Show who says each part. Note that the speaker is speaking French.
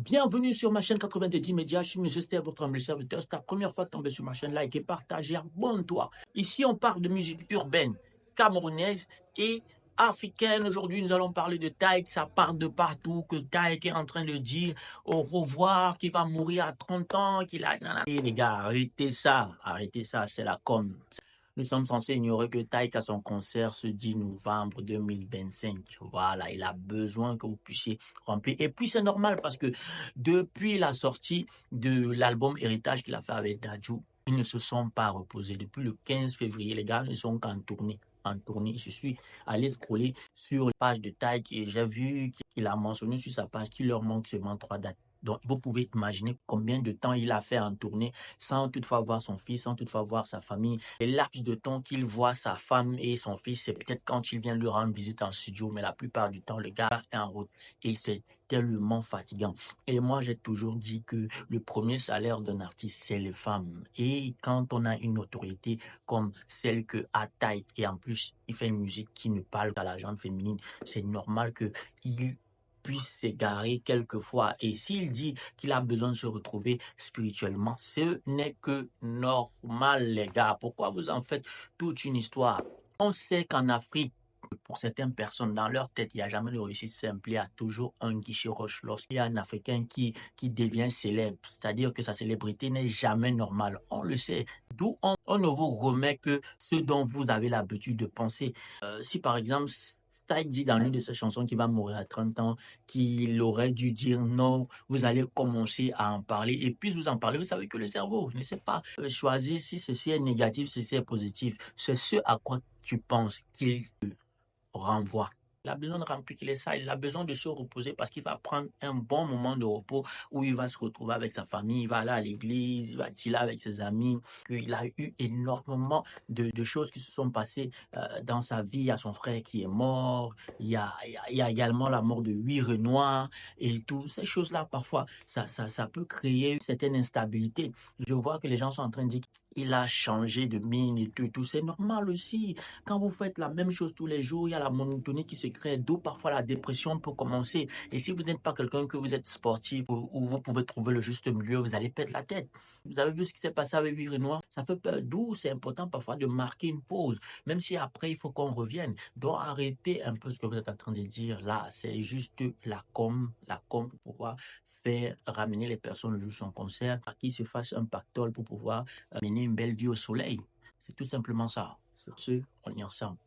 Speaker 1: Bienvenue sur ma chaîne 90 Médias. Je suis Monsieur Steve, votre humble serviteur. C'est ta première fois de tomber sur ma chaîne, like et partage et abonne-toi. Ici, on parle de musique urbaine, camerounaise et africaine. Aujourd'hui, nous allons parler de Taïk. Ça part de partout, que Taïk est en train de dire au revoir, qu'il va mourir à 30 ans, qu'il a... Et les gars, arrêtez ça, c'est la com. Nous sommes censés ignorer que Taïk a son concert ce 10 novembre 2025. Voilà, il a besoin que vous puissiez remplir. Et puis c'est normal parce que depuis la sortie de l'album Héritage qu'il a fait avec Dadju, ils ne se sont pas reposés. Depuis le 15 février, les gars ne sont qu'en tournée. En tournée, je suis allé scroller sur la page de Taïk et j'ai vu qu'il a mentionné sur sa page qu'il leur manque seulement 3 dates. Donc, vous pouvez imaginer combien de temps il a fait en tournée sans toutefois voir son fils, sans toutefois voir sa famille. Le laps de temps qu'il voit sa femme et son fils, c'est peut-être quand il vient lui rendre visite en studio, mais la plupart du temps, le gars est en route et c'est tellement fatigant. Et moi, j'ai toujours dit que le premier salaire d'un artiste, c'est les femmes. Et quand on a une autorité comme celle que a Taïk, et en plus, il fait une musique qui ne parle qu'à la gente féminine, c'est normal qu'il puisse s'égarer quelquefois. Et s'il dit qu'il a besoin de se retrouver spirituellement, ce n'est que normal, les gars. Pourquoi vous en faites toute une histoire? On sait qu'en Afrique, pour certaines personnes, dans leur tête, il n'y a jamais de réussite simple. Il y a toujours un guichet roche lorsqu'il y a un Africain qui devient célèbre. C'est-à-dire que sa célébrité n'est jamais normale. On le sait. D'où on ne vous remet que ce dont vous avez l'habitude de penser. Si par exemple, Styles dit dans l'une de ses chansons qu'il va mourir à 30 ans, qu'il aurait dû dire non, vous allez commencer à en parler. Et puis vous en parlez, vous savez que le cerveau ne sait pas choisir si ceci est négatif, si ceci est positif. C'est ce à quoi tu penses qu'il renvoie. Il a besoin de remplir qu'il est ça, il a besoin de se reposer parce qu'il va prendre un bon moment de repos où il va se retrouver avec sa famille, il va aller à l'église, il va chiller avec ses amis, qu'il a eu énormément de choses qui se sont passées dans sa vie. Il y a son frère qui est mort, il y a également la mort de 8 Renoir et tout. Ces choses-là, parfois, ça peut créer une certaine instabilité. Je vois que les gens sont en train de dire qu'il a changé de mine et tout. C'est normal aussi. Quand vous faites la même chose tous les jours, il y a la monotonie qui se crée, d'où parfois la dépression peut commencer. Et si vous n'êtes pas quelqu'un que vous êtes sportif ou vous pouvez trouver le juste milieu, vous allez perdre la tête. Vous avez vu ce qui s'est passé avec Vivre Noir? Ça fait peur. D'où c'est important parfois de marquer une pause, même si après il faut qu'on revienne. Donc arrêtez un peu ce que vous êtes en train de dire là. C'est juste la com pour pouvoir faire ramener les personnes le jour de son concert, à qui se fasse un pactole pour pouvoir mener une belle vie au soleil. C'est tout simplement ça. Sur ce, on y ensemble.